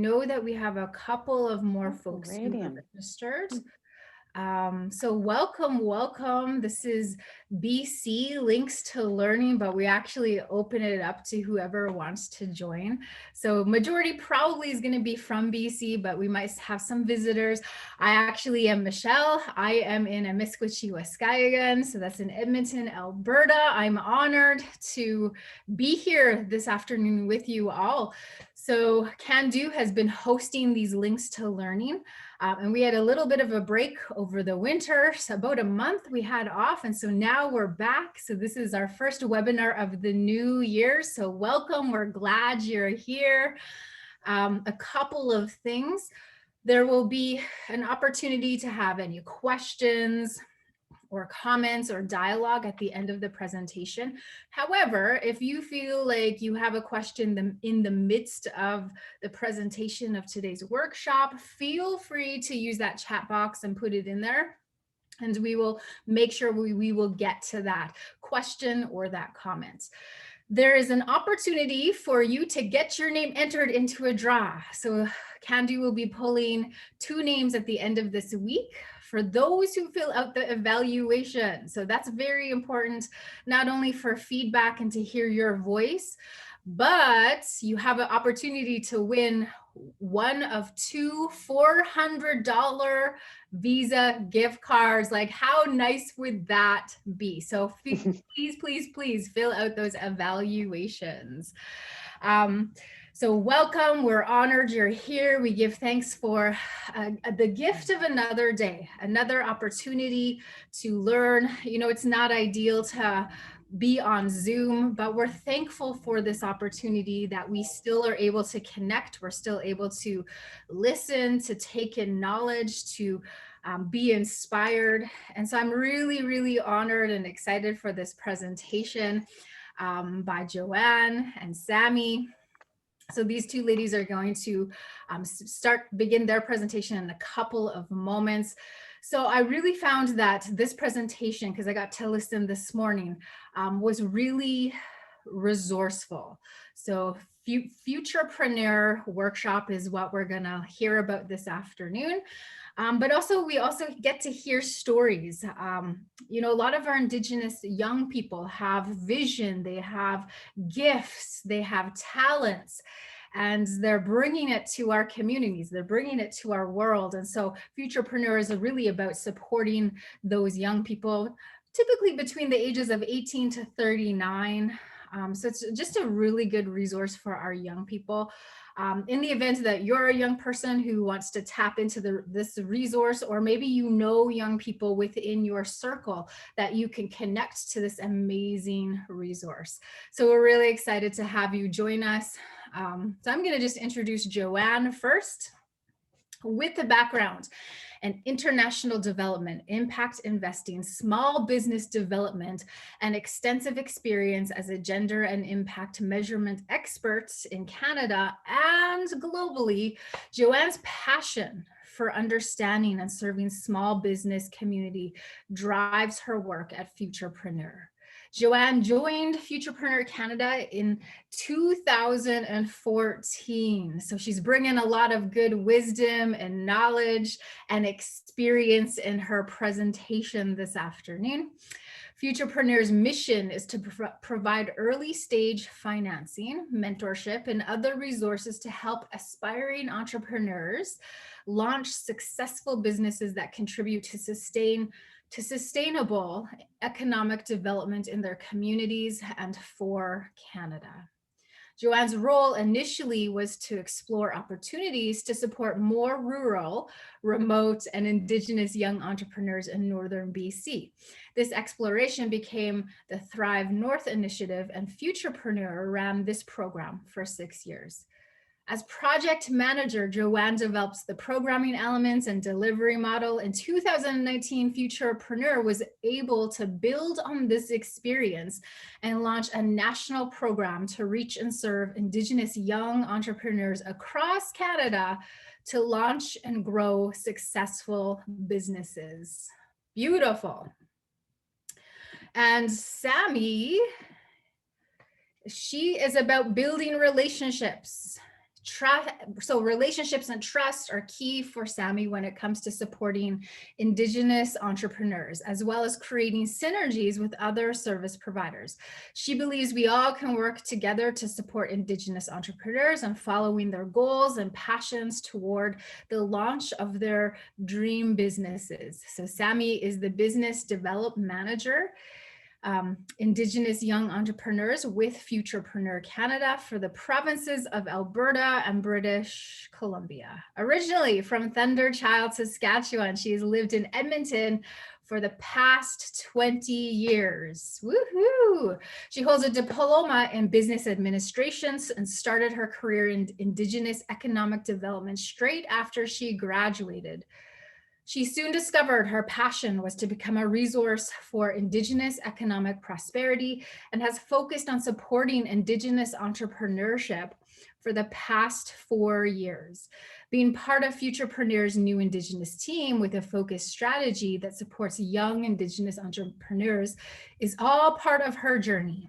Know that we have a couple of more Oh, folks who have radium. registered. So welcome. This is BC Links to Learning, but we actually open it up to whoever wants to join. So majority probably is going to be from BC, but we might have some visitors. I actually am Michelle. I am in Amiskwaci, Waskayagan. So that's in Edmonton, Alberta. I'm honored to be here this afternoon with you all. So KENDAL has been hosting these links to learning. And we had a little bit of a break over the winter, so about a month we had off. And so now we're back. So this is our first webinar of the new year. So welcome, we're glad you're here. A couple of things. There will be an opportunity to have any questions or comments or dialogue at the end of the presentation. However, if you feel like you have a question in the midst of the presentation of today's workshop, feel free to use that chat box and put it in there. And we will make sure we will get to that question or that comment. There is an opportunity for you to get your name entered into a draw. So KENDAL will be pulling 2 names at the end of this week for those who fill out the evaluation. So that's very important, not only for feedback and to hear your voice, but you have an opportunity to win one of 2 $400 Visa gift cards. Like, how nice would that be? So please fill out those evaluations. So welcome, we're honored you're here. We give thanks for the gift of another day, another opportunity to learn. You know, it's not ideal to be on Zoom, but we're thankful for this opportunity that we still are able to connect. We're still able to listen, to take in knowledge, to be inspired. And so I'm really honored and excited for this presentation by Joanne and Sammy. So these 2 ladies are going to begin their presentation in a couple of moments. So I really found that this presentation, because I got to listen this morning, was really resourceful. So Futurpreneur workshop is what we're gonna hear about this afternoon. But also, we also get to hear stories. You know, a lot of our Indigenous young people have vision, they have gifts, they have talents, and they're bringing it to our communities, they're bringing it to our world. And so Futurpreneurs are really about supporting those young people, typically between the ages of 18 to 39. So it's just a really good resource for our young people. In the event that you're a young person who wants to tap into this resource, or maybe you know young people within your circle that you can connect to this amazing resource. So we're really excited to have you join us. So I'm going to just introduce Joanne first. With the background in international development, impact investing, small business development, and extensive experience as a gender and impact measurement expert in Canada and globally, Joanne's passion for understanding and serving small business community drives her work at Futurpreneur. Joanne joined Futurpreneur Canada in 2014. So she's bringing a lot of good wisdom and knowledge and experience in her presentation this afternoon. Futurpreneur's mission is to provide early stage financing, mentorship, and other resources to help aspiring entrepreneurs launch successful businesses that contribute to sustainable economic development in their communities and for Canada. Joanne's role initially was to explore opportunities to support more rural, remote, and Indigenous young entrepreneurs in northern BC. This exploration became the Thrive North Initiative, and Futurpreneur ran this program for 6 years. As project manager, Joanne develops the programming elements and delivery model. In 2019, Futurpreneur was able to build on this experience and launch a national program to reach and serve Indigenous young entrepreneurs across Canada to launch and grow successful businesses. Beautiful. And Sammy, she is about building relationships, So relationships and trust are key for Sammy when it comes to supporting Indigenous entrepreneurs, as well as creating synergies with other service providers. She believes we all can work together to support Indigenous entrepreneurs and following their goals and passions toward the launch of their dream businesses. So Sammy is the business development manager, Indigenous young entrepreneurs with Futurpreneur Canada for the provinces of Alberta and British Columbia. Originally from Thunderchild, Saskatchewan, she has lived in Edmonton for the past 20 years. Woohoo! She holds a diploma in business administration and started her career in Indigenous Economic Development straight after she graduated. She soon discovered her passion was to become a resource for Indigenous economic prosperity and has focused on supporting Indigenous entrepreneurship for the past 4 years. Being part of Futurpreneur's new Indigenous team with a focused strategy that supports young Indigenous entrepreneurs is all part of her journey.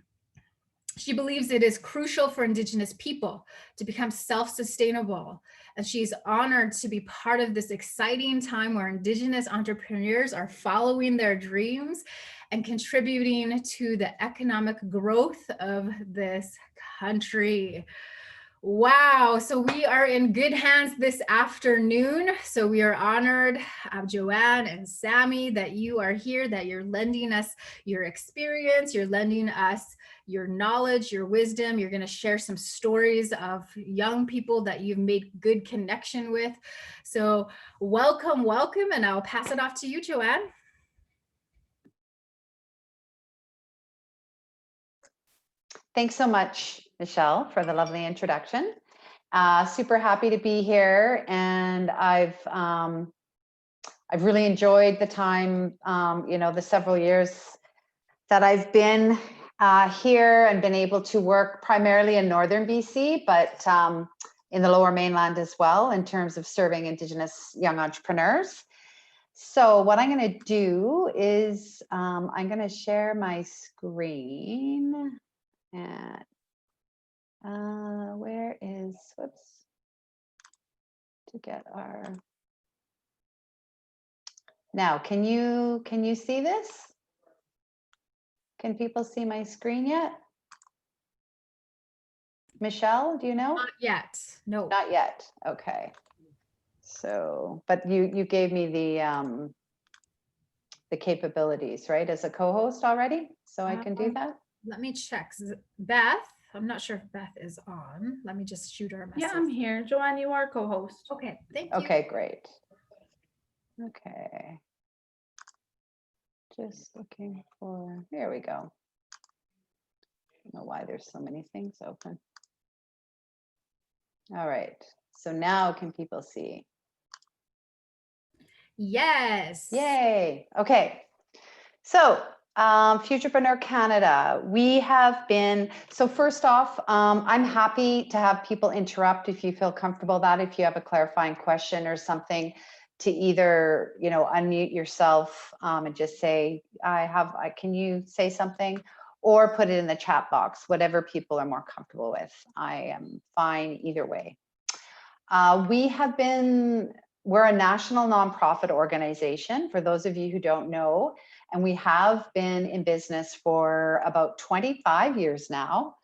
She believes it is crucial for Indigenous people to become self-sustainable, and she's honored to be part of this exciting time where Indigenous entrepreneurs are following their dreams and contributing to the economic growth of this country. Wow, so we are in good hands this afternoon. So we are honored, Joanne and Sammy, that you are here, that you're lending us your experience, you're lending us your knowledge, your wisdom. You're going to share some stories of young people that you've made good connection with. So welcome, welcome, and I'll pass it off to you, Joanne. Thanks so much, Michelle, for the lovely introduction. Super happy to be here, and I've really enjoyed the time, the several years that I've been here and been able to work primarily in northern BC, but in the Lower Mainland as well, in terms of serving Indigenous young entrepreneurs. So what I'm going to do is I'm going to share my screen. And where is, whoops, to get our, now, can you see this? Can people see my screen yet? Michelle, do you know? Not yet, no. Not yet, okay. So, but you gave me the capabilities, right, as a co-host already, so I can do that? Let me check. Beth, I'm not sure if Beth is on. Let me just shoot her a message. Yeah, I'm here. Joanne, you are co-host. Okay, thank you. Okay, great. Okay. Just looking for, here we go. I don't know why there's so many things open. All right, so now can people see? Yes. Yay, okay. So Futurpreneur Canada, we have been, so first off, I'm happy to have people interrupt if you feel comfortable that, if you have a clarifying question or something, to either, unmute yourself and just say, can you say something? Or put it in the chat box, whatever people are more comfortable with. I am fine either way. We're a national nonprofit organization, for those of you who don't know, and we have been in business for about 25 years now.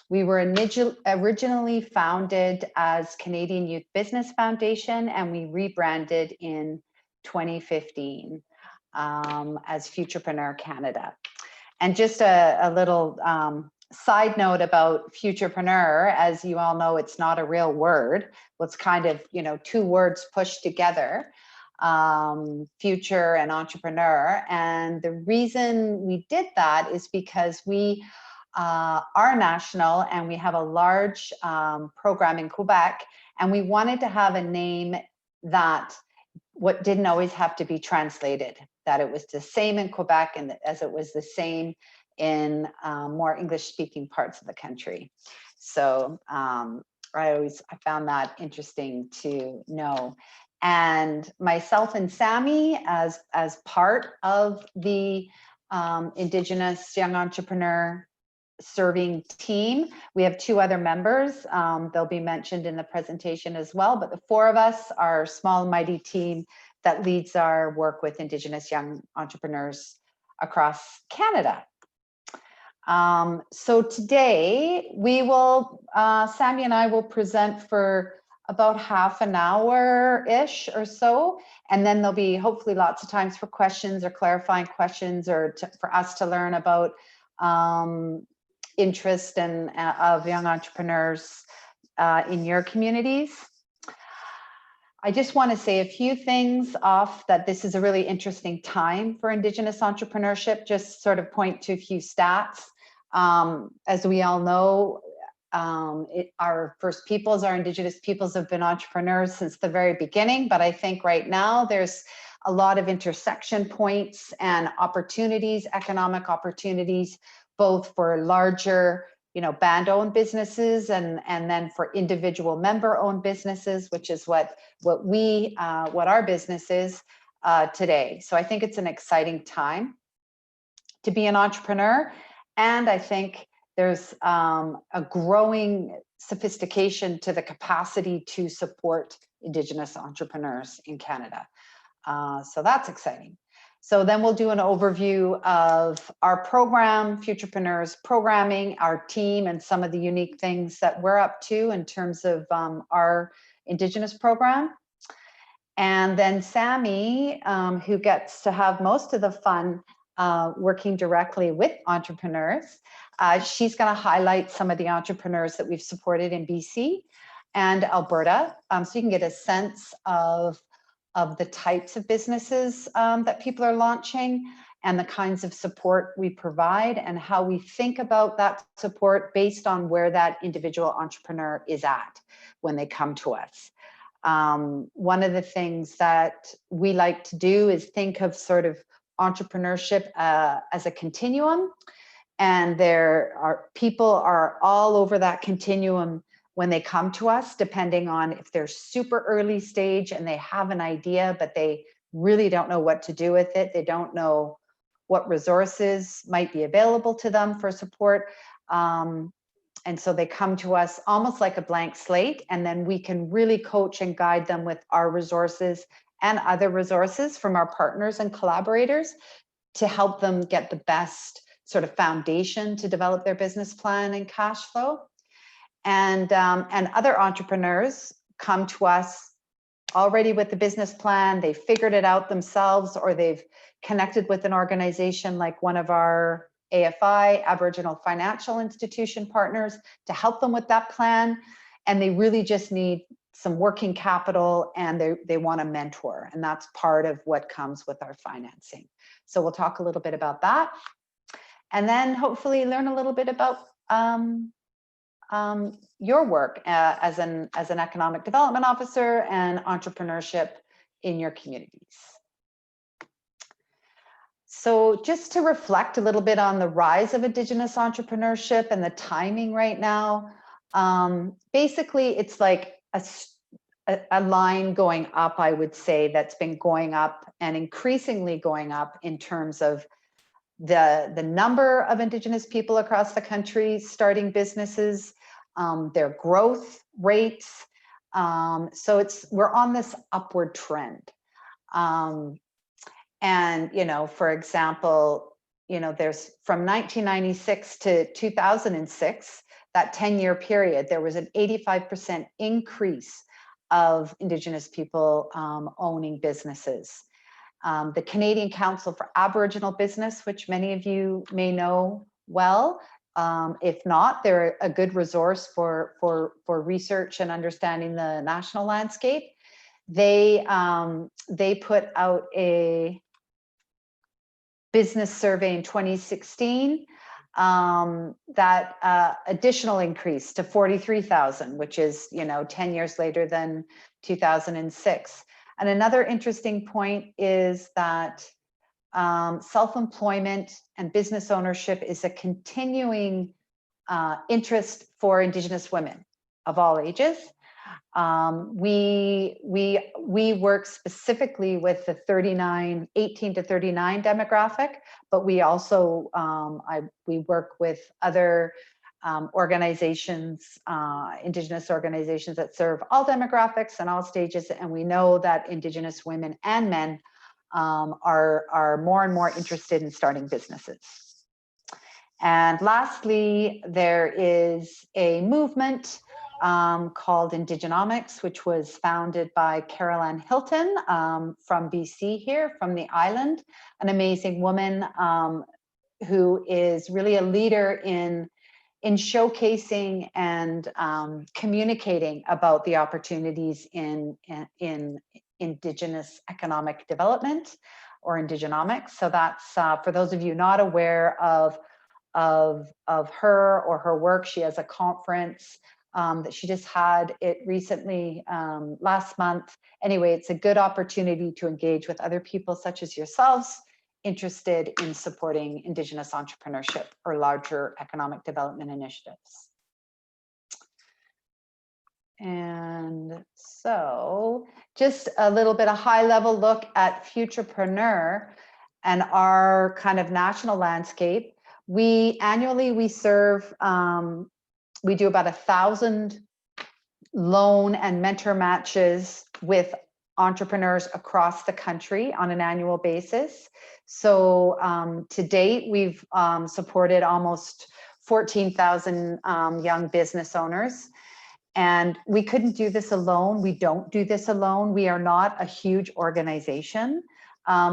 We were originally founded as Canadian Youth Business Foundation, and we rebranded in 2015 as Futurpreneur Canada. And just a little side note about Futurpreneur, as you all know, it's not a real word. Well, it's kind of, two words pushed together, future and entrepreneur. And the reason we did that is because we are national and we have a large program in Quebec, and we wanted to have a name that didn't always have to be translated, that it was the same in Quebec and as it was the same in more English-speaking parts of the country. So I found that interesting to know. And myself and Sammy, as part of the Indigenous Young Entrepreneur serving team. We have 2 other members. They'll be mentioned in the presentation as well, but the 4 of us are a small and mighty team that leads our work with Indigenous young entrepreneurs across Canada. So today we will, Sammy and I will present for about half an hour-ish or so, and then there'll be hopefully lots of times for questions or clarifying questions, or for us to learn about interest and of young entrepreneurs in your communities. I just want to say a few things off that this is a really interesting time for Indigenous entrepreneurship, just sort of point to a few stats. As we all know, our First Peoples, our Indigenous peoples have been entrepreneurs since the very beginning, but I think right now there's a lot of intersection points and opportunities, economic opportunities, both for larger, band-owned businesses and then for individual member-owned businesses, which is what our business is today. So I think it's an exciting time to be an entrepreneur, and I think there's a growing sophistication to the capacity to support Indigenous entrepreneurs in Canada. So that's exciting. So then we'll do an overview of our program, Futurpreneurs programming, our team, and some of the unique things that we're up to in terms of our Indigenous program. And then Sammy, who gets to have most of the fun working directly with entrepreneurs, she's going to highlight some of the entrepreneurs that we've supported in BC and Alberta, so you can get a sense of the types of businesses that people are launching and the kinds of support we provide and how we think about that support based on where that individual entrepreneur is at when they come to us. One of the things that we like to do is think of sort of entrepreneurship as a continuum, and people are all over that continuum when they come to us, depending on if they're super early stage and they have an idea, but they really don't know what to do with it. They don't know what resources might be available to them for support. And so they come to us almost like a blank slate, and then we can really coach and guide them with our resources and other resources from our partners and collaborators to help them get the best sort of foundation to develop their business plan and cash flow. And other entrepreneurs come to us already with the business plan. They figured it out themselves, or they've connected with an organization like one of our AFI, Aboriginal Financial Institution partners, to help them with that plan. And they really just need some working capital, and they want a mentor. And that's part of what comes with our financing. So we'll talk a little bit about that. And then hopefully learn a little bit about your work as an economic development officer and entrepreneurship in your communities. So just to reflect a little bit on the rise of Indigenous entrepreneurship and the timing right now, basically it's like a line going up, I would say, that's been going up and increasingly going up in terms of the number of Indigenous people across the country starting businesses, their growth rates. So we're on this upward trend. And, for example, there's from 1996 to 2006, that 10-year period, there was an 85% increase of Indigenous people owning businesses. The Canadian Council for Aboriginal Business, which many of you may know well, if not, they're a good resource for research and understanding the national landscape. They put out a business survey in 2016 that additional increase to 43,000, which is 10 years later than 2006. And another interesting point is that self-employment and business ownership is a continuing interest for Indigenous women of all ages. We work specifically with the 18 to 39 demographic, but we also, we work with other organizations, Indigenous organizations that serve all demographics and all stages. And we know that Indigenous women and men are more and more interested in starting businesses. And lastly, there is a movement called Indigenomics, which was founded by Caroline Hilton from BC here, from the island, an amazing woman who is really a leader in showcasing and communicating about the opportunities in Indigenous economic development or Indigenomics. So that's for those of you not aware of her or her work. She has a conference that she just had it recently last month. Anyway, it's a good opportunity to engage with other people such as yourselves interested in supporting Indigenous entrepreneurship or larger economic development initiatives. And so just a little bit of high level look at Futurpreneur and our kind of national landscape. Annually we serve, we do about 1,000 loan and mentor matches with entrepreneurs across the country on an annual basis. So to date, we've supported almost 14,000 young business owners. And we couldn't do this alone. We don't do this alone. We are not a huge organization.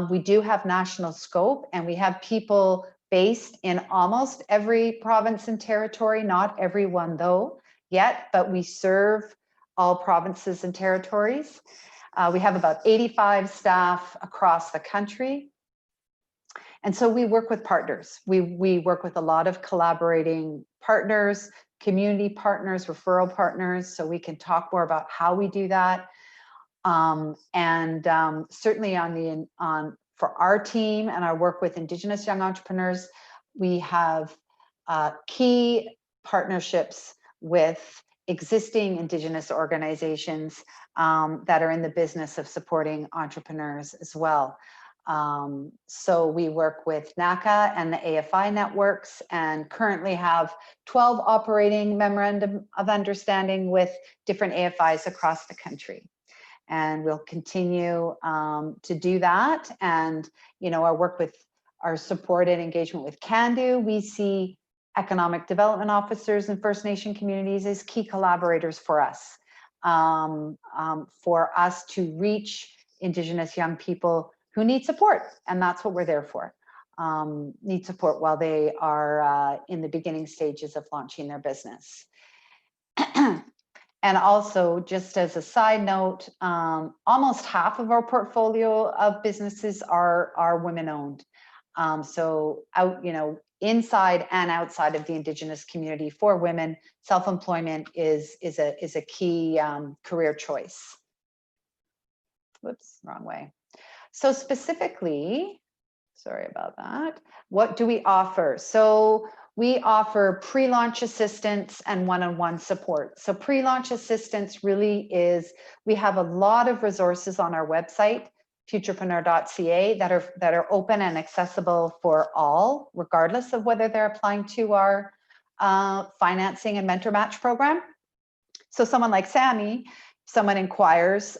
We do have national scope, and we have people based in almost every province and territory, not everyone though yet, but we serve all provinces and territories. We have about 85 staff across the country. And so we work with partners. We work with a lot of collaborating partners, community partners, referral partners, so we can talk more about how we do that. Certainly for our team and our work with Indigenous young entrepreneurs, we have key partnerships with existing Indigenous organizations that are in the business of supporting entrepreneurs as well. So we work with NACA and the AFI networks, and currently have 12 operating memorandum of understanding with different AFIs across the country. And we'll continue to do that. And, you know, our work with our support and engagement with KENDAL, we see economic development officers and First Nation communities as key collaborators for us to reach Indigenous young people who need support. And that's what we're there for, need support while they are in the beginning stages of launching their business. And also, just as a side note, almost half of our portfolio of businesses are women-owned. So inside and outside of the Indigenous community, for women, self-employment is a key career choice. Whoops, wrong way. So specifically, sorry about that. What do we offer? So we offer pre-launch assistance and one-on-one support. So pre-launch assistance really is, we have a lot of resources on our website, futurpreneur.ca, that are open and accessible for all, regardless of whether they're applying to our financing and mentor match program. So someone like Sammy, someone inquires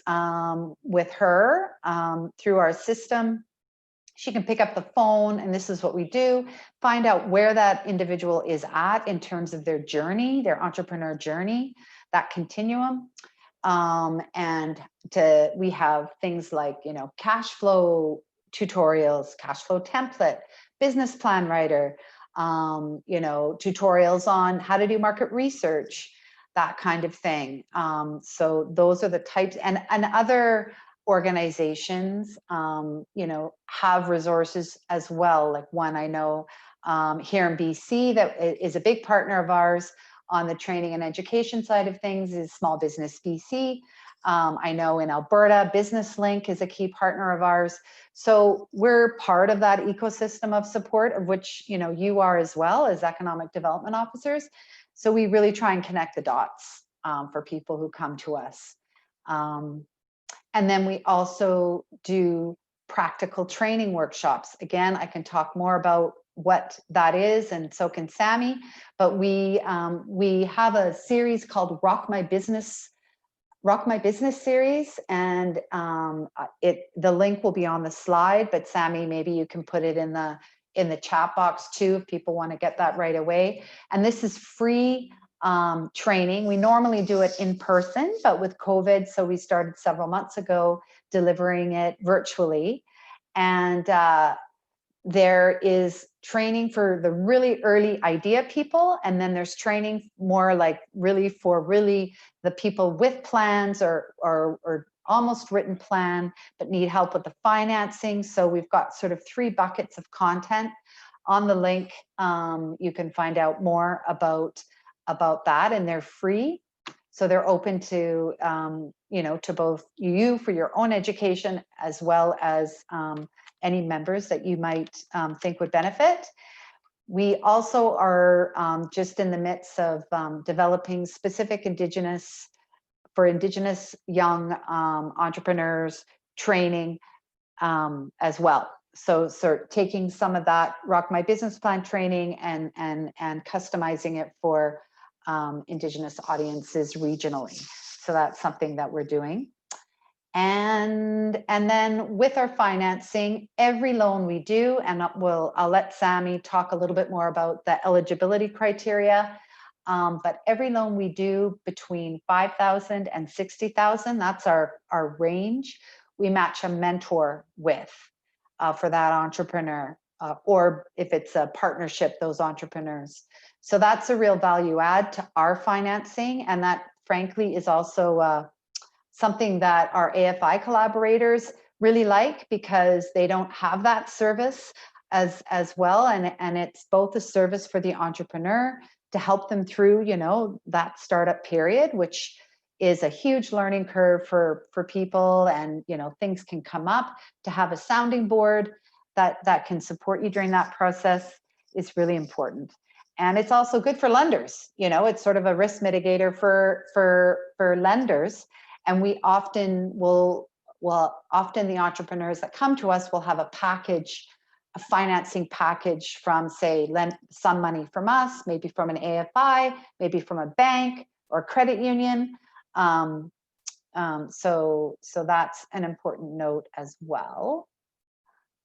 with her through our system, she can pick up the phone, and this is what we do, find out where that individual is at in terms of their journey, their entrepreneur journey, that continuum. We have things like, cash flow tutorials, cash flow template, business plan writer, tutorials on how to do market research, that kind of thing. So those are the types, and other organizations, have resources as well. Like one I know here in BC that is a big partner of ours on the training and education side of things is Small Business BC. I know in Alberta, Business Link is a key partner of ours. So we're part of that ecosystem of support, of which you are as well as economic development officers. So we really try and connect the dots for people who come to us. And then we also do practical training workshops. Again, I can talk more about what that is, and so can Sammy, but we have a series called Rock My Business series, and the link will be on the slide, but Sammy, maybe you can put it in the chat box too if people want to get that right away. And this is free training. We normally do it in person, but with COVID, so we started several months ago delivering it virtually. And there is training for the really early idea people, and then there's training more like really for the people with plans or almost written plan but need help with the financing. So we've got sort of 3 buckets of content. On the link, you can find out more about that, and they're free. So they're open to to both you for your own education, as well as any members that you might think would benefit. We also are just in the midst of developing specific Indigenous young entrepreneurs training as well. So taking some of that Rock My Business Plan training and customizing it for Indigenous audiences regionally. So that's something that we're doing. And then with our financing, every loan we do, and I'll let Sammy talk a little bit more about the eligibility criteria, but every loan we do between $5,000 and $60,000, that's our range, we match a mentor with for that entrepreneur, or if it's a partnership, those entrepreneurs. So that's a real value add to our financing, and that frankly is also something that our AFI collaborators really like, because they don't have that service as well, and it's both a service for the entrepreneur to help them through that startup period, which is a huge learning curve for people, and things can come up. To have a sounding board that can support you during that process is really important. And it's also good for lenders. It's sort of a risk mitigator for lenders. And we often often the entrepreneurs that come to us will have a financing package from, say, lend some money from us, maybe from an AFI, maybe from a bank or credit union. So that's an important note as well.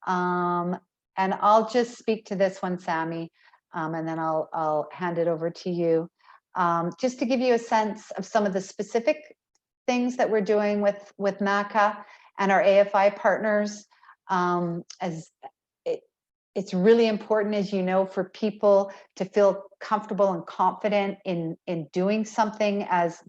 And I'll just speak to this one, Sammy, and then I'll hand it over to you. Just to give you a sense of some of the specific things that we're doing with NACA and our AFI partners. It's really important, as you know, for people to feel comfortable and confident in doing something as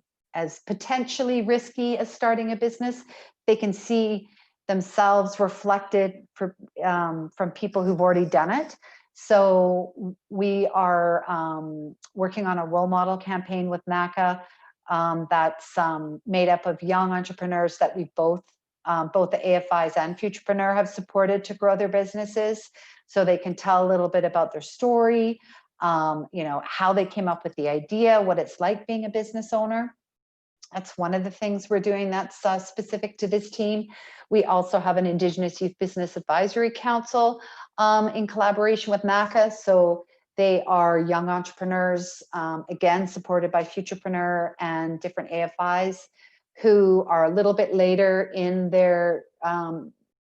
potentially risky as starting a business. They can see themselves reflected from people who've already done it. So we are working on a role model campaign with NACA that's made up of young entrepreneurs that we both the AFIs and Futurpreneur have supported to grow their businesses, so they can tell a little bit about their story, how they came up with the idea, what it's like being a business owner. That's one of the things we're doing that's specific to this team. We also have an Indigenous Youth Business Advisory Council in collaboration with NACA. So they are young entrepreneurs, again, supported by Futurpreneur and different AFIs, who are a little bit later in their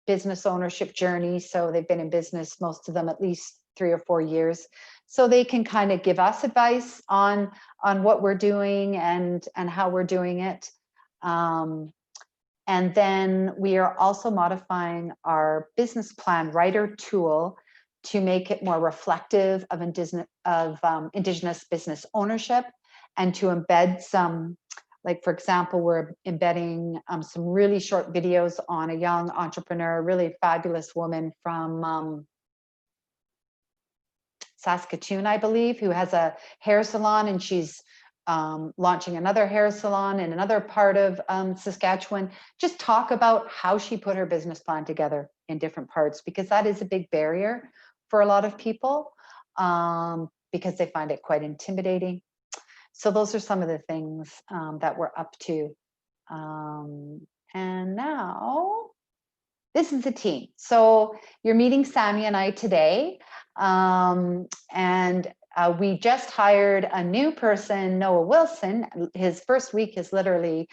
business ownership journey. So they've been in business, most of them, at least 3 or 4 years. So they can kind of give us advice on what we're doing and how we're doing it. And then we are also modifying our business plan writer tool to make it more reflective of Indigenous business ownership, and to embed some, like, for example, we're embedding some really short videos on a young entrepreneur, really fabulous woman from Saskatoon, I believe, who has a hair salon, and she's launching another hair salon in another part of Saskatchewan. Just talk about how she put her business plan together in different parts, because that is a big barrier for a lot of people, because they find it quite intimidating. So those are some of the things that we're up to. And now, this is the team. So you're meeting Sammy and I today. We just hired a new person, Noah Wilson. His first week is literally,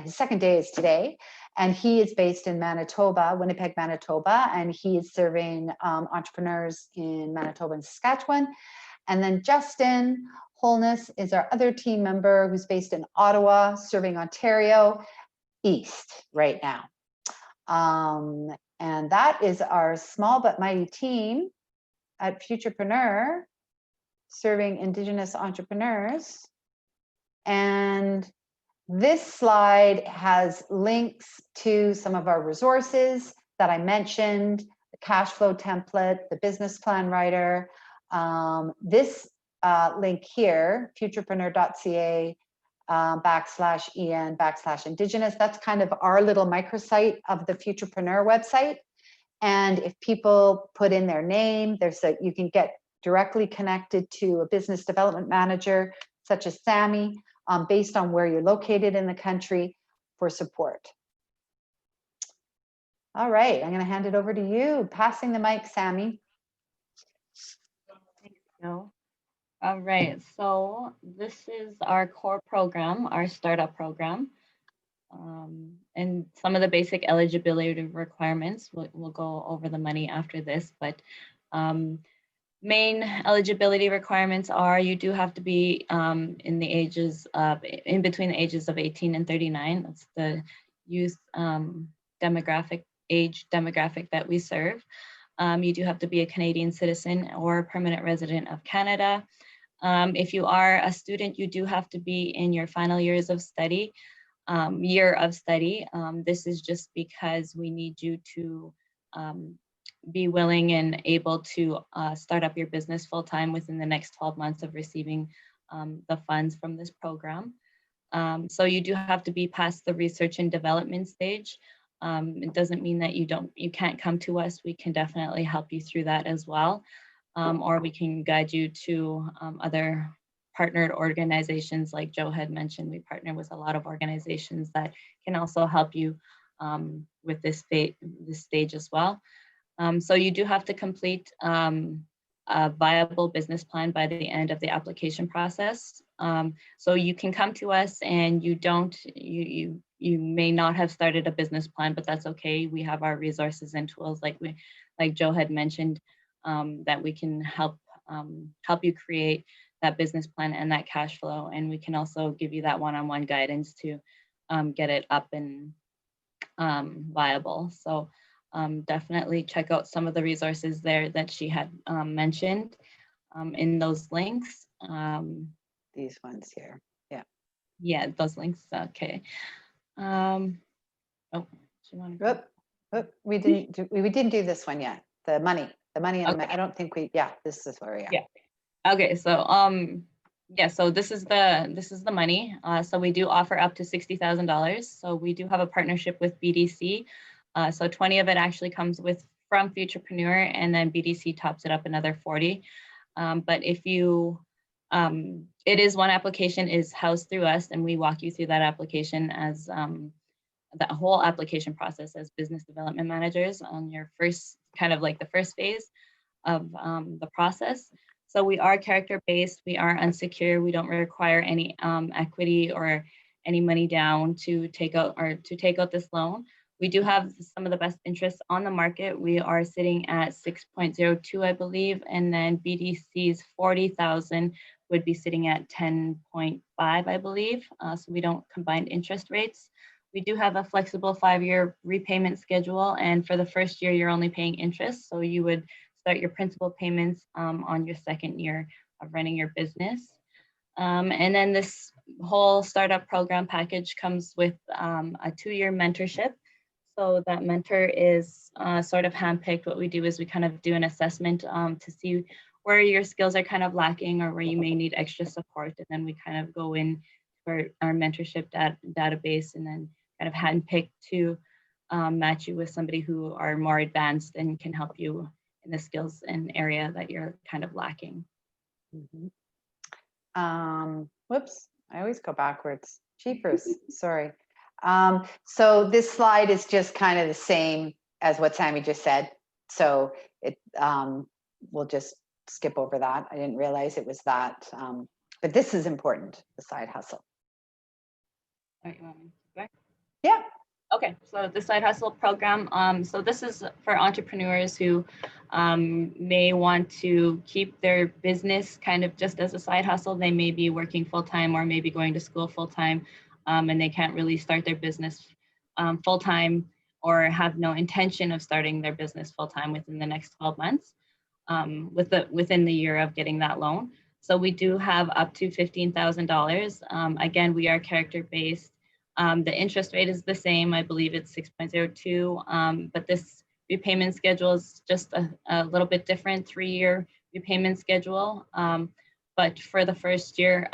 his second day is today. And he is based in Manitoba, Winnipeg, Manitoba. And he is serving entrepreneurs in Manitoba and Saskatchewan. And then Justin Holness is our other team member who's based in Ottawa, serving Ontario East right now. And that is our small but mighty team at Futurpreneur, serving Indigenous entrepreneurs. And this slide has links to some of our resources that I mentioned, the cash flow template, the business plan writer. This link here, futurpreneur.ca /en/Indigenous. That's kind of our little microsite of the Futurpreneur website. And if people put in their name, you can get directly connected to a business development manager, such as Sammy, based on where you're located in the country for support. All right, I'm going to hand it over to you. Passing the mic, Sammy. Thanks, Jo. All right, so this is our core program, our startup program. And some of the basic eligibility requirements, we'll go over the money after this, but main eligibility requirements are you do have to be in between the ages of 18 and 39. That's the youth age demographic that we serve. You do have to be a Canadian citizen or permanent resident of Canada. If you are a student, you do have to be in your final years of study. This is just because we need you to be willing and able to start up your business full-time within the next 12 months of receiving the funds from this program. So you do have to be past the research and development stage. It doesn't mean that you can't come to us. We can definitely help you through that as well. Or we can guide you to other partnered organizations. Like Jo had mentioned, we partner with a lot of organizations that can also help you with this stage as well. So you do have to complete a viable business plan by the end of the application process. So you can come to us and you may not have started a business plan, but that's okay. We have our resources and tools like Jo had mentioned that we can help you create that business plan and that cash flow. And we can also give you that one-on-one guidance to get it up and viable. So definitely check out some of the resources there that she had mentioned in those links. These ones here, yeah. Yeah, those links, okay. Oh, do you want to? We didn't do this one yet. The money and Okay. I don't think this is where we are. Yeah. Okay, so yeah, so this is the money. So we do offer up to $60,000. So we do have a partnership with BDC. So 20 of it actually comes from Futurpreneur, and then BDC tops it up another 40. But if you, it is one application is housed through us, and we walk you through that application as that whole application process as business development managers on your first, kind of like the first phase of the process. So we are character-based, we are unsecured, we don't require any equity or any money down to take out this loan. We do have some of the best interests on the market. We are sitting at 6.02, I believe, and then BDC's 40,000 would be sitting at 10.5, I believe. So we don't combine interest rates. We do have a flexible 5-year repayment schedule, and for the first year, you're only paying interest. So you would start your principal payments on your second year of running your business. And then this whole startup program package comes with a 2-year mentorship. So that mentor is sort of handpicked. What we do is we kind of do an assessment to see where your skills are kind of lacking or where you may need extra support. And then we kind of go in for our mentorship database and then kind of handpick to match you with somebody who are more advanced and can help you in the skills and area that you're kind of lacking. Mm-hmm. Whoops, I always go backwards. Jeepers, sorry. So this slide is just kind of the same as what Sammy just said. So we'll just skip over that. I didn't realize it was that, but this is important, the side hustle. All right, you want me to go back? Yeah. Okay, so the side hustle program. So this is for entrepreneurs who may want to keep their business kind of just as a side hustle. They may be working full-time or maybe going to school full-time, and they can't really start their business full-time or have no intention of starting their business full-time within the next 12 months within the year of getting that loan. So we do have up to $15,000. Again, we are character-based. The interest rate is the same. I believe it's 6.02, but this repayment schedule is just a little bit different, 3-year repayment schedule. But for the first year,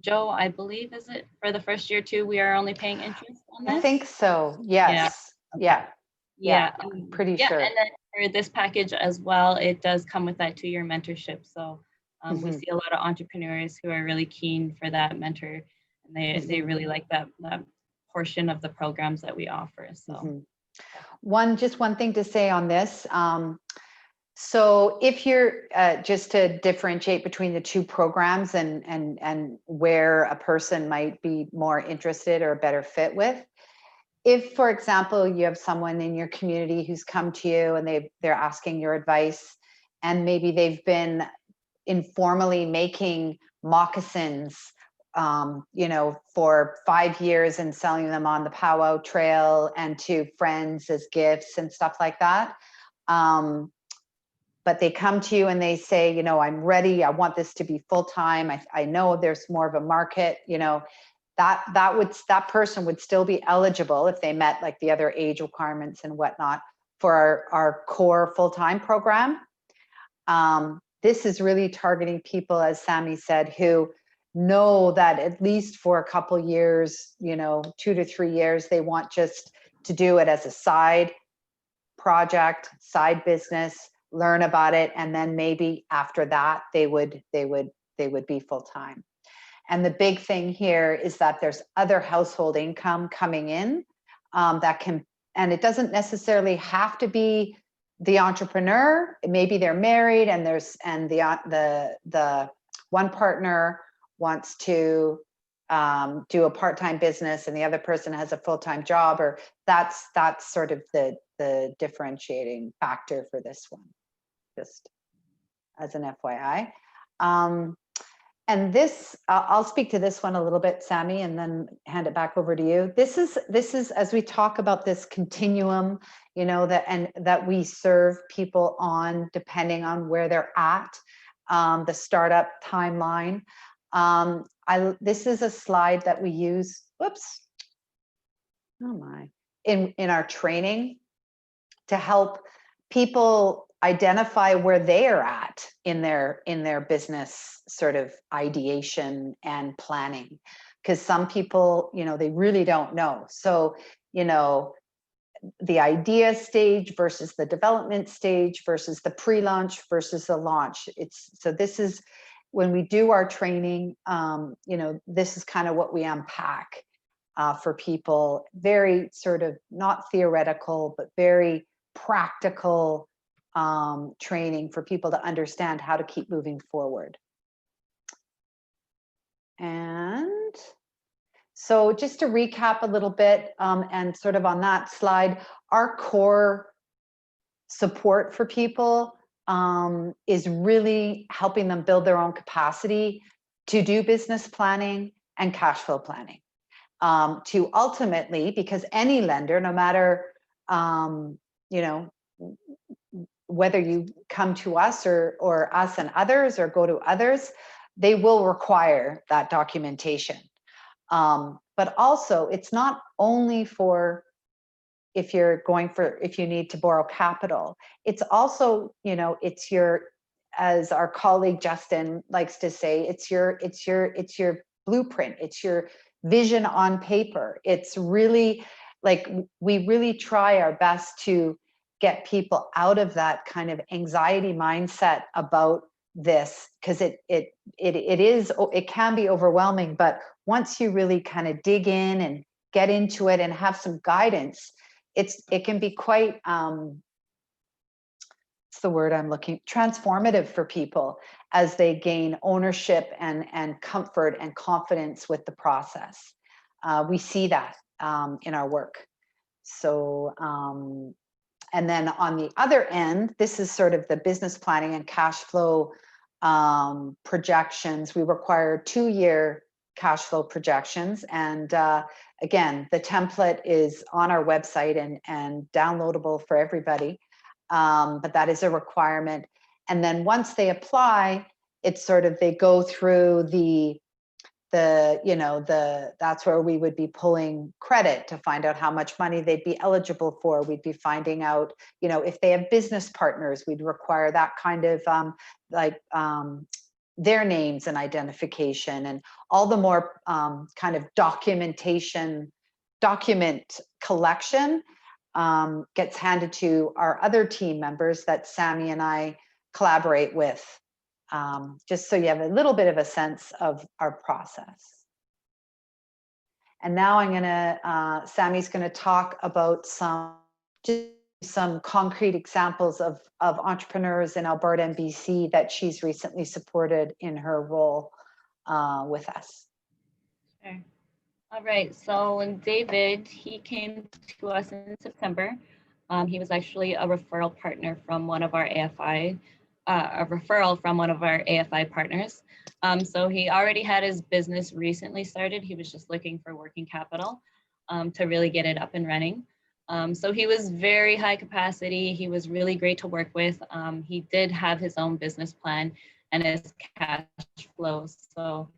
Joe, I believe, is it for the first year too, we are only paying interest on this? I think so, yes. Yeah. Yeah, pretty sure. And then for this package as well, it does come with that 2-year mentorship. So we see a lot of entrepreneurs who are really keen for that mentor, and they really like that portion of the programs that we offer. So one thing to say on this. So if you're just to differentiate between the two programs and where a person might be more interested or a better fit with, if, for example, you have someone in your community who's come to you and they're asking your advice, and maybe they've been informally making moccasins for 5 years and selling them on the powwow trail and to friends as gifts and stuff like that. But they come to you and they say, I'm ready. I want this to be full-time. I know there's more of a market, that person would still be eligible if they met like the other age requirements and whatnot for our core full-time program. This is really targeting people, as Sammy said, who know that at least for a couple years, 2 to 3 years, they want just to do it as a side project, side business, learn about it, and then maybe after that they would be full-time. And the big thing here is that there's other household income coming in that can, and it doesn't necessarily have to be the entrepreneur. Maybe they're married and the one partner wants to do a part-time business and the other person has a full-time job, or that's sort of the differentiating factor for this one, just as an FYI. And this, I'll speak to this one a little bit, Sammy, and then hand it back over to you. This is as we talk about this continuum, that we serve people on depending on where they're at, the startup timeline. This is a slide that we use, in our training to help people identify where they are at in their business sort of ideation and planning, because some people, they really don't know. So, the idea stage versus the development stage versus the pre-launch versus the launch. So this is when we do our training, this is kind of what we unpack for people, very sort of not theoretical, but very practical training for people to understand how to keep moving forward. And so just to recap a little bit, and sort of on that slide, our core support for people is really helping them build their own capacity to do business planning and cash flow planning. To ultimately, because any lender, no matter, whether you come to us or us and others or go to others, they will require that documentation. But also, it's not only for if you need to borrow capital. It's also, it's as our colleague Justin likes to say, it's your blueprint, it's your vision on paper. It's really like, we really try our best to get people out of that kind of anxiety mindset about this, because it can be overwhelming, but once you really kind of dig in and get into it and have some guidance, it can be quite what's the word I'm looking, transformative for people as they gain ownership and comfort and confidence with the process. We see that in our work. So and then on the other end, this is sort of the business planning and cash flow projections. We require 2-year cash flow projections. And again, the template is on our website and downloadable for everybody. But that is a requirement. And then once they apply, it's sort of, they go through that's where we would be pulling credit to find out how much money they'd be eligible for. We'd be finding out, if they have business partners, we'd require that kind of their names and identification, and all the more kind of document collection gets handed to our other team members that Sammy and I collaborate with. Just so you have a little bit of a sense of our process. And now Sammy's gonna talk about some concrete examples of entrepreneurs in Alberta and BC that she's recently supported in her role with us. Sure. All right, so David, he came to us in September. He was actually a referral partner from one of our AFI partners. So he already had his business recently started. He was just looking for working capital to really get it up and running. So he was very high capacity. He was really great to work with. He did have his own business plan and his cash flow. So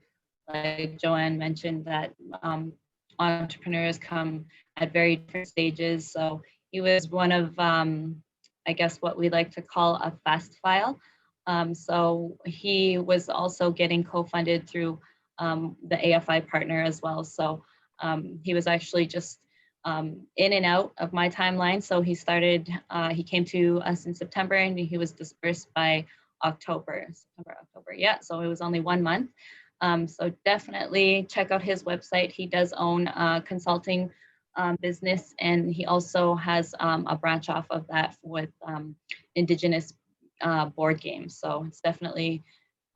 like Joanne mentioned, that entrepreneurs come at very different stages. So he was one of, I guess what we like to call a fast file. So he was also getting co-funded through the AFI partner as well. So he was actually just in and out of my timeline. So he came to us in September and he was dispersed by October. Yeah, so it was only 1 month. So definitely check out his website. He does own a consulting business, and he also has a branch off of that with Indigenous board games. So it's definitely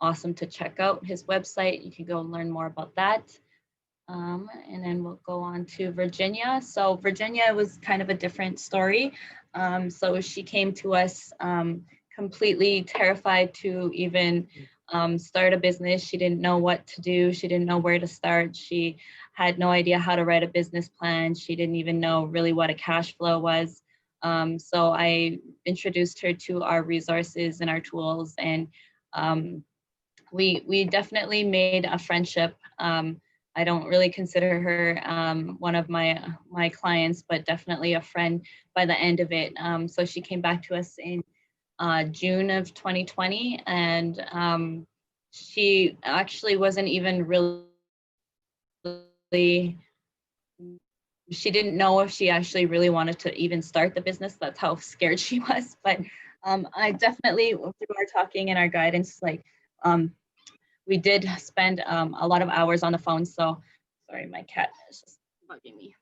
awesome to check out his website. You can go learn more about that. And then we'll go on to Virginia. So Virginia was kind of a different story. So she came to us completely terrified to even start a business. She didn't know what to do. She didn't know where to start. She had no idea how to write a business plan. She didn't even know really what a cash flow was. So I introduced her to our resources and our tools, and we definitely made a friendship. I don't really consider her one of my clients, but definitely a friend by the end of it. So she came back to us in June of 2020, and she actually wasn't even really, she didn't know if she actually really wanted to even start the business. That's how scared she was. But I definitely, through our talking and our guidance, we did spend a lot of hours on the phone. So sorry, my cat is just bugging me.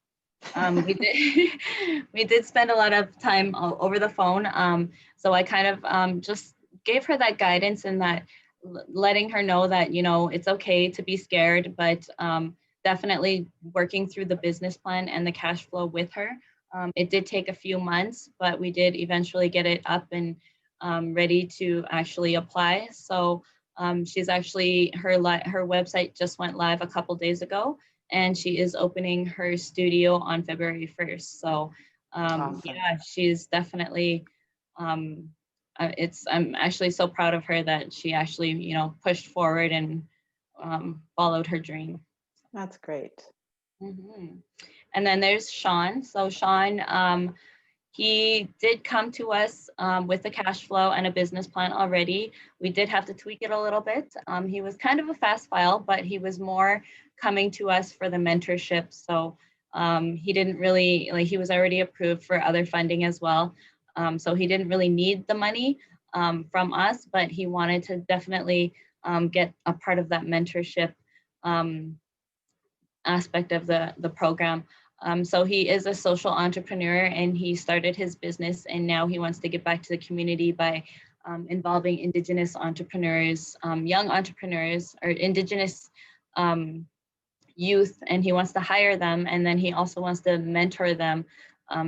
We did spend a lot of time over the phone. So I kind of just gave her that guidance and that letting her know that, it's okay to be scared, but definitely working through the business plan and the cash flow with her. It did take a few months, but we did eventually get it up and ready to actually apply. So she's actually, her website just went live a couple days ago, and she is opening her studio on February 1st. So awesome. Yeah, she's definitely, I'm actually so proud of her that she actually, pushed forward and followed her dream. That's great. Mm-hmm. And then there's Sean. So Sean, he did come to us with a cash flow and a business plan already. We did have to tweak it a little bit. He was kind of a fast file, but he was more coming to us for the mentorship. So he didn't really, he was already approved for other funding as well. So he didn't really need the money. from us, but he wanted to definitely get a part of that mentorship aspect of the program. So he is a social entrepreneur, and he started his business, and now he wants to give back to the community by involving Indigenous entrepreneurs, young entrepreneurs, or Indigenous youth, and he wants to hire them, and then he also wants to mentor them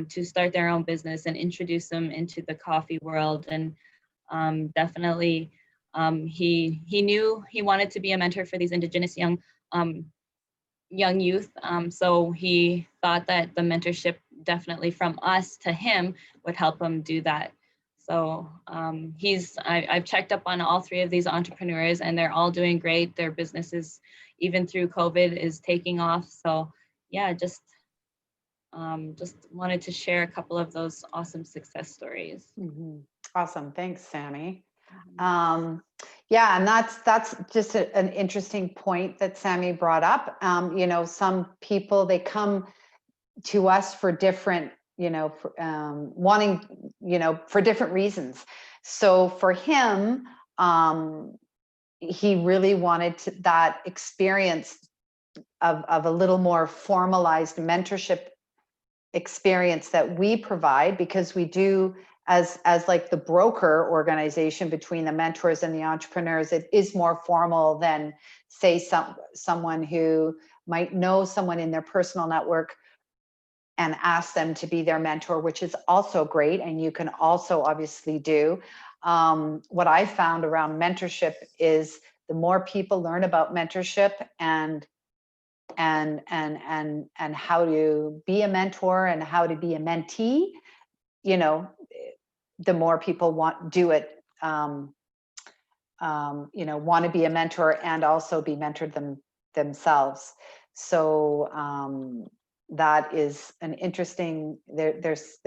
to start their own business and introduce them into the coffee world. And definitely he knew he wanted to be a mentor for these Indigenous young youth. So he thought that the mentorship definitely from us to him would help him do that. So I've checked up on all three of these entrepreneurs, and they're all doing great. Their businesses, even through COVID, is taking off. So yeah, just wanted to share a couple of those awesome success stories. Awesome. Thanks, Sammy. Yeah, and that's just an interesting point that Sammy brought up. You know, some people, they come to us for different, you know, for, wanting, you know, for different reasons. So for him, he really wanted that experience of a little more formalized mentorship experience that we provide, because we do, as like the broker organization between the mentors and the entrepreneurs, it is more formal than, say, someone who might know someone in their personal network and ask them to be their mentor, which is also great, and you can also obviously do. What I found around mentorship is the more people learn about mentorship and how to be a mentor and how to be a mentee, you know, the more people do it, you know, want to be a mentor and also be mentored themselves. So that is an interesting, there's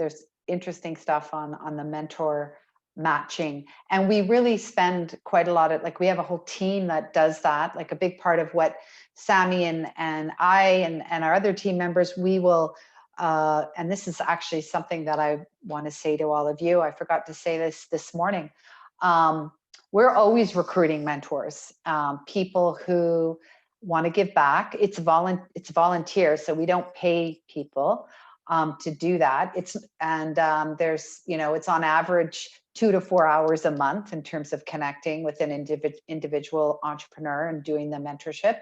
interesting stuff on the mentor matching. And we really spend quite a lot of, like, we have a whole team that does that. Like, a big part of what Sammy and I and our other team members, we will, and this is actually something that I want to say to all of you. I forgot to say this morning. We're always recruiting mentors, people who want to give back. It's volunteer, so we don't pay people to do that. There's, you know, it's on average 2 to 4 hours a month in terms of connecting with an individual entrepreneur and doing the mentorship.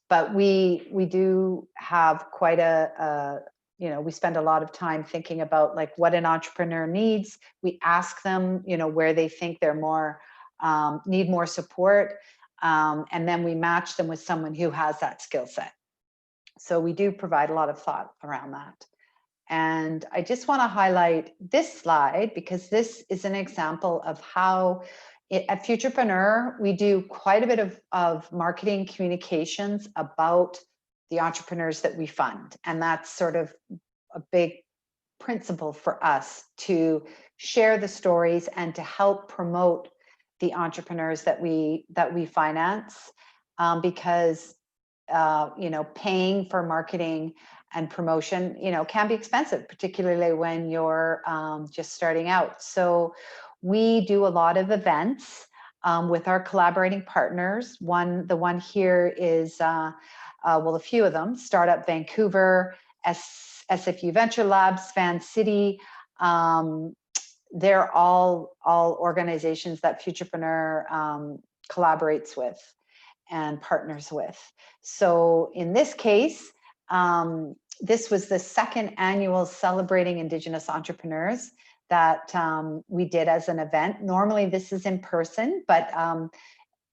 But we do have quite you know, we spend a lot of time thinking about, like, what an entrepreneur needs. We ask them, you know, where they think they're more, need more support. And then we match them with someone who has that skill set. So we do provide a lot of thought around that. And I just want to highlight this slide, because this is an example of how at Futurpreneur, we do quite a bit of marketing communications about the entrepreneurs that we fund. And that's sort of a big principle for us, to share the stories and to help promote the entrepreneurs that we finance, because you know, paying for marketing and promotion, you know, can be expensive, particularly when you're just starting out. So we do a lot of events with our collaborating partners. The one here is, well, a few of them: Startup Vancouver, SFU Venture Labs, Fan City. They're all organizations that Futurpreneur collaborates with and partners with. So in this case, this was the second annual Celebrating Indigenous Entrepreneurs that we did as an event. Normally this is in person, but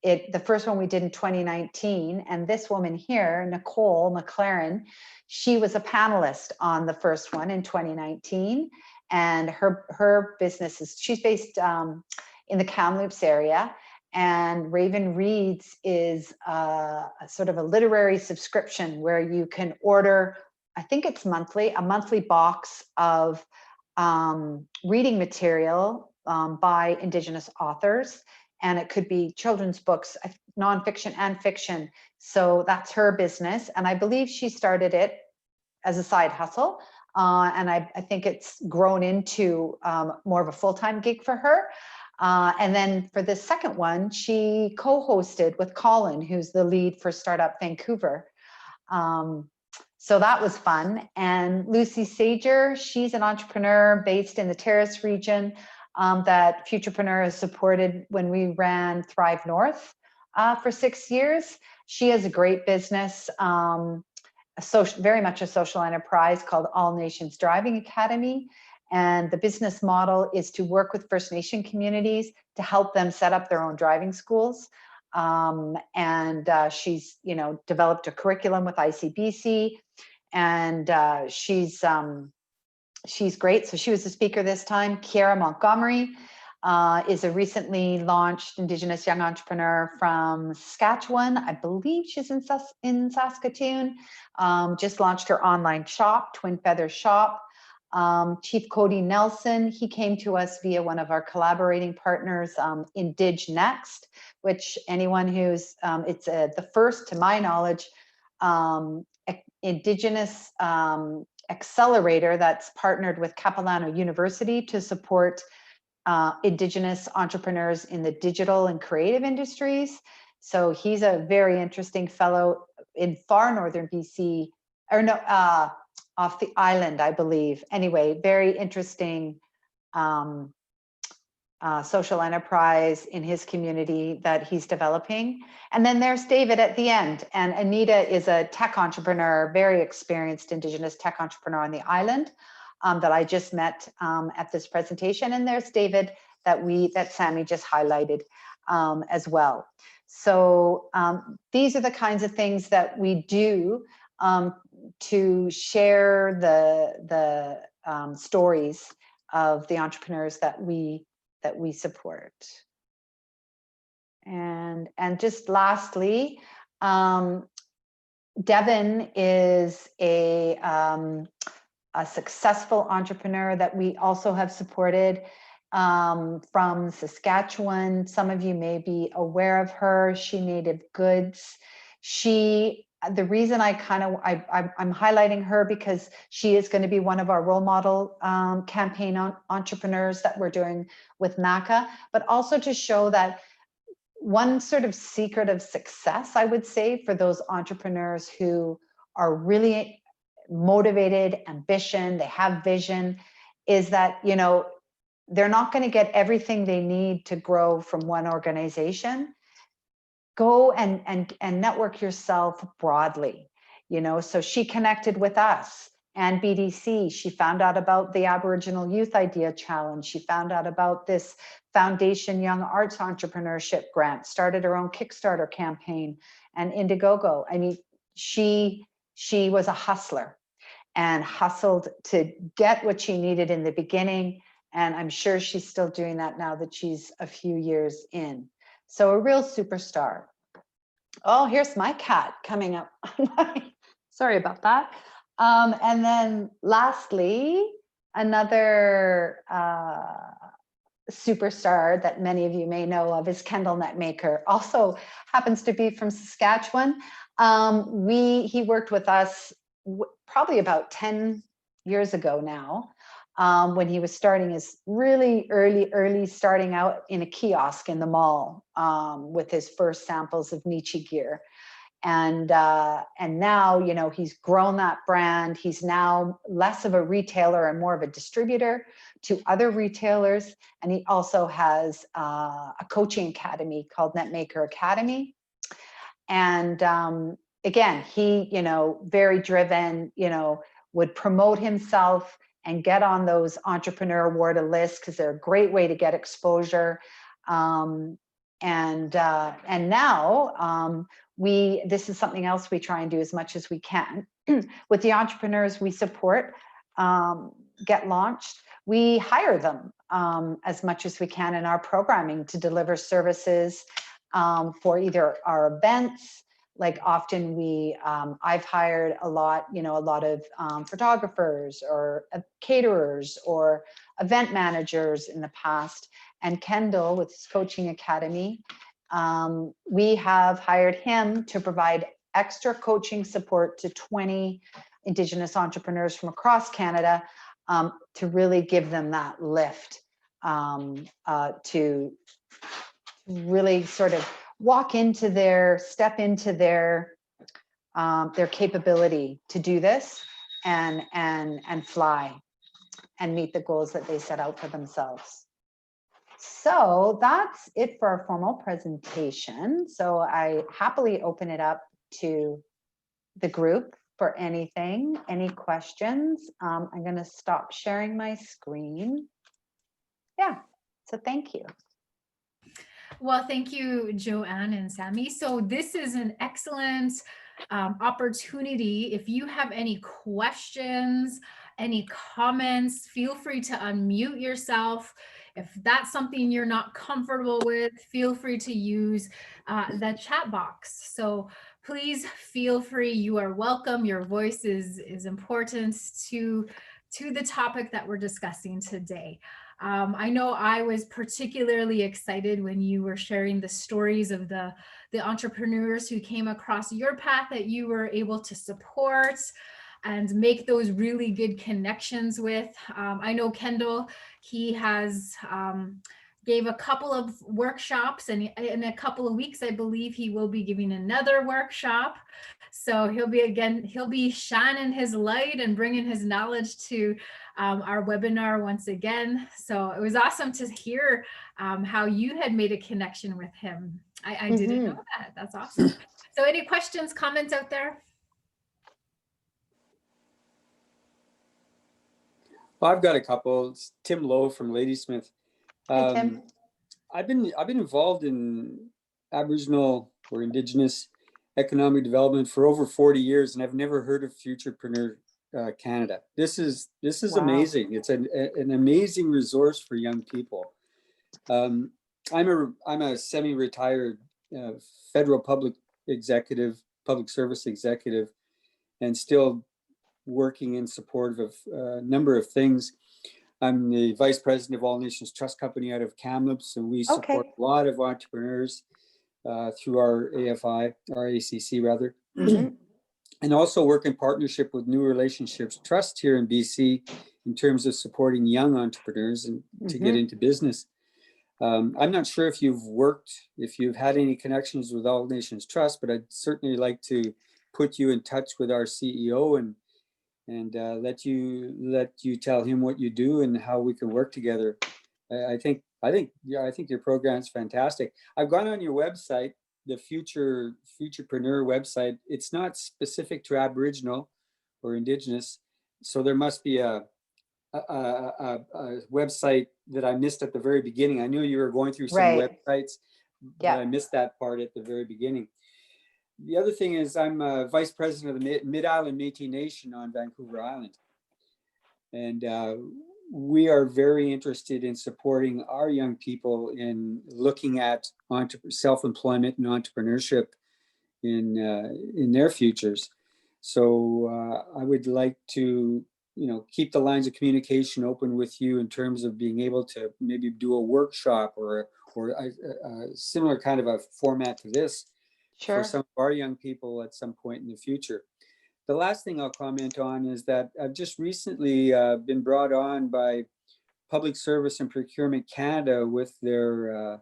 the first one we did in 2019, and this woman here, Nicole McLaren, she was a panelist on the first one in 2019, and her business is, she's based in the Kamloops area, and Raven Reads is a sort of a literary subscription where you can order, I think it's monthly, a monthly box of reading material by Indigenous authors. And it could be children's books, nonfiction and fiction. So that's her business. And I believe she started it as a side hustle. And I think it's grown into more of a full-time gig for her. And then for the second one, she co-hosted with Colin, who's the lead for Startup Vancouver. So that was fun. And Lucy Sager, she's an entrepreneur based in the Terrace region that Futurpreneur has supported when we ran Thrive North for 6 years. She has a great business, very much a social enterprise called All Nations Driving Academy. And the business model is to work with First Nation communities to help them set up their own driving schools. She's, developed a curriculum with ICBC, and she's great. So she was the speaker this time. Kiara Montgomery is a recently launched Indigenous young entrepreneur from Saskatchewan. I believe she's in Saskatoon. Just launched her online shop, Twin Feather Shop. Chief Cody Nelson, he came to us via one of our collaborating partners, Indigenous, which anyone who's, it's the first, to my knowledge, Indigenous accelerator that's partnered with Capilano University to support Indigenous entrepreneurs in the digital and creative industries. So he's a very interesting fellow in far northern BC, or no, off the island, I believe. Anyway, very interesting social enterprise in his community that he's developing. And then there's David at the end. And Anita is a tech entrepreneur, very experienced Indigenous tech entrepreneur on the island that I just met at this presentation. And there's David that Sammy just highlighted as well. So these are the kinds of things that we do to share the stories of the entrepreneurs that we support. And just lastly, Devin is a successful entrepreneur that we also have supported from Saskatchewan. Some of you may be aware of her. She Native Goods. The reason I'm highlighting her because she is going to be one of our role model campaign entrepreneurs that we're doing with NACA, but also to show that one sort of secret of success, I would say, for those entrepreneurs who are really motivated, ambition, they have vision, is that, they're not going to get everything they need to grow from one organization. Go and network yourself broadly, so she connected with us and BDC. She found out about the Aboriginal Youth Idea Challenge. She found out about this Foundation Young Arts Entrepreneurship Grant, started her own Kickstarter campaign and Indiegogo. I mean, she was a hustler and hustled to get what she needed in the beginning. And I'm sure she's still doing that now that she's a few years in. So a real superstar. Oh, here's my cat coming up. Sorry about that. And then lastly, another superstar that many of you may know of is KENDAL NETMAKER. Also happens to be from Saskatchewan. He worked with us probably about 10 years ago now. When he was starting his really early starting out in a kiosk in the mall with his first samples of Nietzsche gear. And now, he's grown that brand. He's now less of a retailer and more of a distributor to other retailers. And he also has a coaching academy called NETMAKER Academy. And again, he, very driven, would promote himself and get on those entrepreneur award lists because they're a great way to get exposure. And now this is something else we try and do as much as we can. With the entrepreneurs we support get launched, we hire them as much as we can in our programming to deliver services for either our events. Like often I've hired a lot of photographers or caterers or event managers in the past. And KENDAL with his coaching academy, we have hired him to provide extra coaching support to 20 Indigenous entrepreneurs from across Canada, to really give them that lift, to really sort of step into their capability to do this and fly and meet the goals that they set out for themselves. So that's it for our formal presentation. So I happily open it up to the group for anything, any questions. I'm going to stop sharing my screen. Yeah, so thank you. Well, thank you, Joanne and Sammy. So this is an excellent opportunity. If you have any questions, any comments, feel free to unmute yourself. If that's something you're not comfortable with, feel free to use the chat box. So please feel free. You are welcome. Your voice is important to the topic that we're discussing today. I know I was particularly excited when you were sharing the stories of the entrepreneurs who came across your path that you were able to support and make those really good connections with. I know KENDAL, he has gave a couple of workshops, and in a couple of weeks, I believe he will be giving another workshop. So he'll be shining his light and bringing his knowledge to our webinar once again. So it was awesome to hear how you had made a connection with him. I didn't know that. That's awesome. So any questions, comments out there? Well, I've got a couple. It's Tim Lowe from Ladysmith. Hey, Tim. I've been involved in Aboriginal or Indigenous economic development for over 40 years, and I've never heard of Futurpreneur Canada. This is Wow. amazing. It's an amazing resource for young people. I'm a semi-retired federal public service executive, and still working in support of a number of things. I'm the vice president of All Nations Trust Company out of Kamloops, and we support a lot of entrepreneurs through our AFI, our ACC rather, and also work in partnership with New Relationships Trust here in BC in terms of supporting young entrepreneurs and to get into business. I'm not sure if you've had any connections with All Nations Trust, but I'd certainly like to put you in touch with our CEO and let you tell him what you do and how we can work together. I think your program's fantastic. I've gone on your website, the Futurpreneur website. It's not specific to Aboriginal or Indigenous, so there must be a website that I missed at the very beginning. I knew you were going through some websites, but I missed that part at the very beginning. The other thing is I'm vice president of the Mid-Island Métis Nation on Vancouver Island. And we are very interested in supporting our young people in looking at self-employment and entrepreneurship in their futures. So I would like to, keep the lines of communication open with you in terms of being able to maybe do a workshop or a similar kind of a format to this. For some of our young people at some point in the future. The last thing I'll comment on is that I've just recently been brought on by Public Service and Procurement Canada with their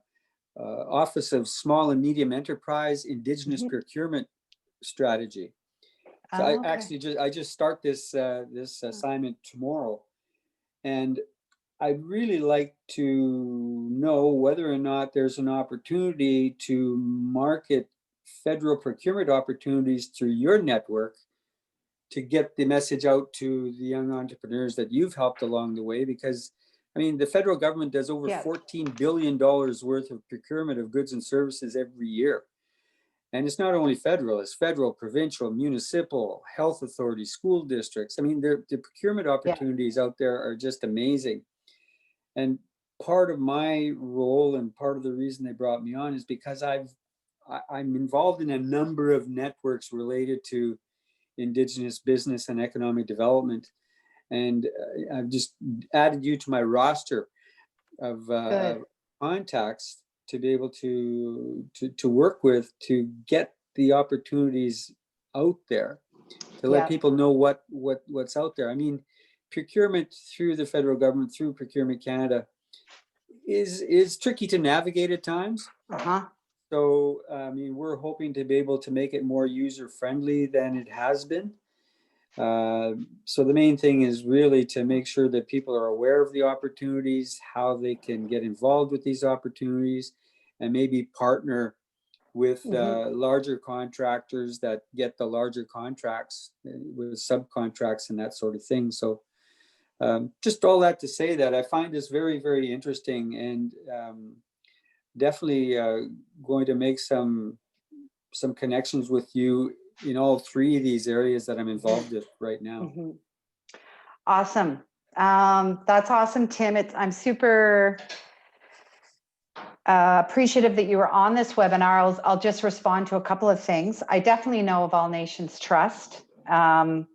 Office of Small and Medium Enterprise Indigenous Procurement Strategy. So I just start this assignment tomorrow, and I'd really like to know whether or not there's an opportunity to market federal procurement opportunities through your network to get the message out to the young entrepreneurs that you've helped along the way. Because I mean, the federal government does over $14 billion worth of procurement of goods and services every year. And it's not only federal, it's federal, provincial, municipal, health authorities, school districts. I mean, the procurement opportunities out there are just amazing. And part of my role and part of the reason they brought me on is because I'm involved in a number of networks related to Indigenous business and economic development. And I've just added you to my roster of contacts to be able to work with to get the opportunities out there. to let people know what's out there. I mean, procurement through the federal government, through Procurement Canada, is tricky to navigate at times. So, I mean, we're hoping to be able to make it more user-friendly than it has been. So the main thing is really to make sure that people are aware of the opportunities, how they can get involved with these opportunities, and maybe partner with larger contractors that get the larger contracts with subcontracts and that sort of thing. So just all that to say that I find this very, very interesting, and definitely going to make some connections with you in all three of these areas that I'm involved with right now. Awesome. That's awesome, Tim. I'm super appreciative that you were on this webinar. I'll just respond to a couple of things. I definitely know of All Nations Trust. And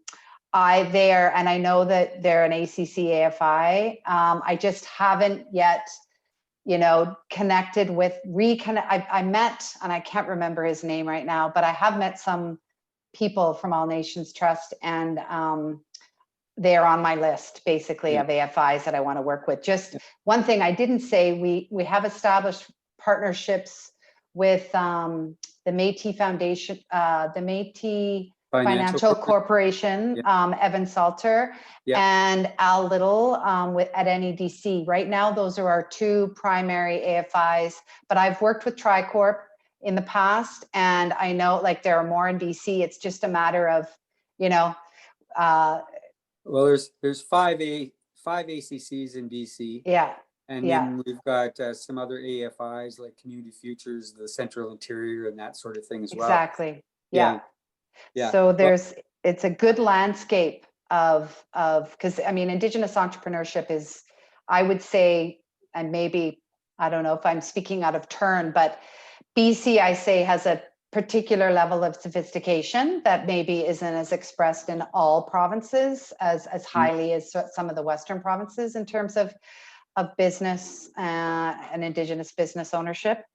I know that they're an ACC AFI. I just haven't yet, connected with, I met, and I can't remember his name right now, but I have met some people from All Nations Trust, and they're on my list basically of AFIs that I want to work with. Just one thing I didn't say, we have established partnerships with the Métis Foundation, the Métis Financial Corporation, Evan Salter, and Al Little at NEDC. Right now, those are our two primary AFIs, but I've worked with Tricorp in the past, and I know like there are more in BC. It's just a matter of, well, there's five ACCs in BC. And then we've got some other AFIs like Community Futures, the Central Interior, and that sort of thing as well. Exactly. So it's a good landscape of because I mean, Indigenous entrepreneurship is, I would say, and maybe, I don't know if I'm speaking out of turn, but BC, I say, has a particular level of sophistication that maybe isn't as expressed in all provinces as highly as some of the Western provinces in terms of business and Indigenous business ownership.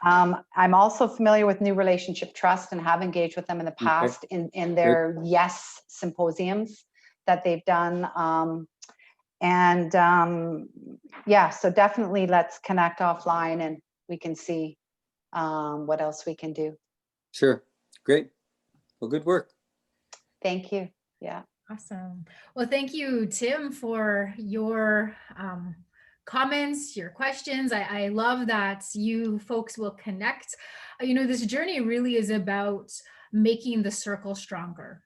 I'm also familiar with New Relationship Trust and have engaged with them in the past in their Yes symposiums that they've done. So definitely let's connect offline and we can see what else we can do. Sure. Great. Well, good work. Thank you. Yeah. Awesome. Well, thank you, Tim, for your comments, your questions. I love that you folks will connect. This journey really is about making the circle stronger.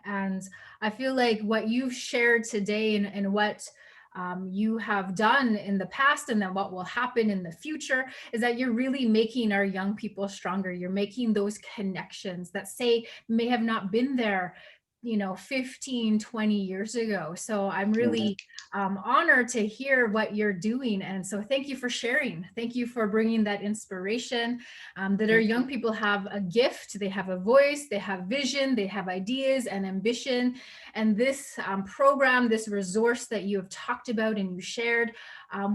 And I feel like what you've shared today and what you have done in the past and then what will happen in the future is that you're really making our young people stronger. You're making those connections that may have not been there 15, 20 years ago. So I'm really honored to hear what you're doing. And so thank you for sharing. Thank you for bringing that inspiration that our young people have a gift, they have a voice, they have vision, they have ideas and ambition. And this program, this resource that you have talked about and you shared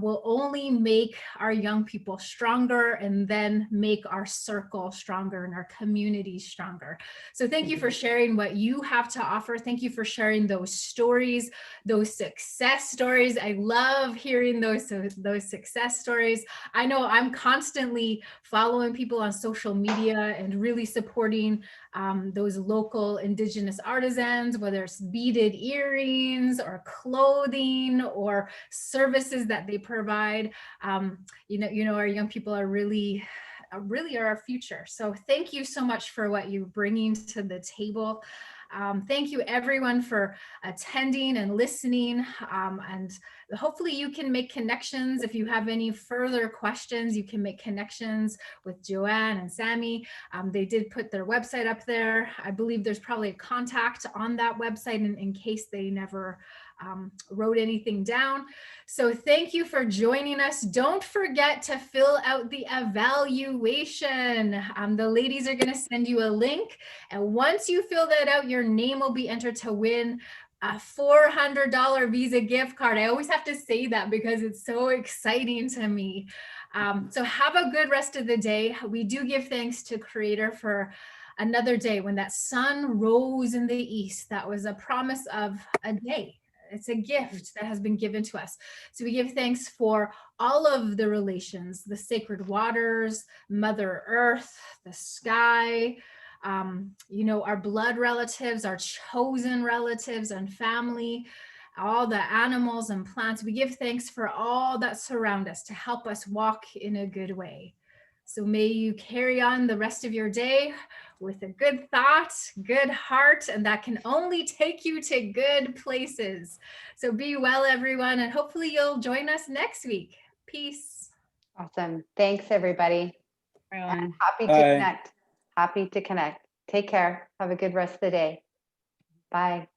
will only make our young people stronger and then make our circle stronger and our community stronger. So thank you for sharing what you have to offer. Thank you for sharing those stories, those success stories. I love hearing those success stories. I know I'm constantly following people on social media and really supporting those local Indigenous artisans, whether it's beaded earrings or clothing or services that they provide. Our young people are really are our future. So thank you so much for what you're bringing to the table. Thank you everyone for attending and listening. And hopefully you can make connections. If you have any further questions, you can make connections with Joanne and Sammy. They did put their website up there. I believe there's probably a contact on that website in case they never wrote anything down. So thank you for joining us. Don't forget to fill out the evaluation. The ladies are going to send you a link. And once you fill that out, your name will be entered to win a $400 Visa gift card. I always have to say that because it's so exciting to me. So have a good rest of the day. We do give thanks to Creator for another day when that sun rose in the east. That was a promise of a day. It's a gift that has been given to us. So we give thanks for all of the relations, the sacred waters, Mother Earth, the sky, our blood relatives, our chosen relatives and family, all the animals and plants. We give thanks for all that surround us to help us walk in a good way. So may you carry on the rest of your day with a good thought, good heart, and that can only take you to good places. So be well, everyone, and hopefully you'll join us next week. Peace. Awesome. Thanks, everybody. Everyone. Happy to connect. Happy to connect. Take care. Have a good rest of the day. Bye.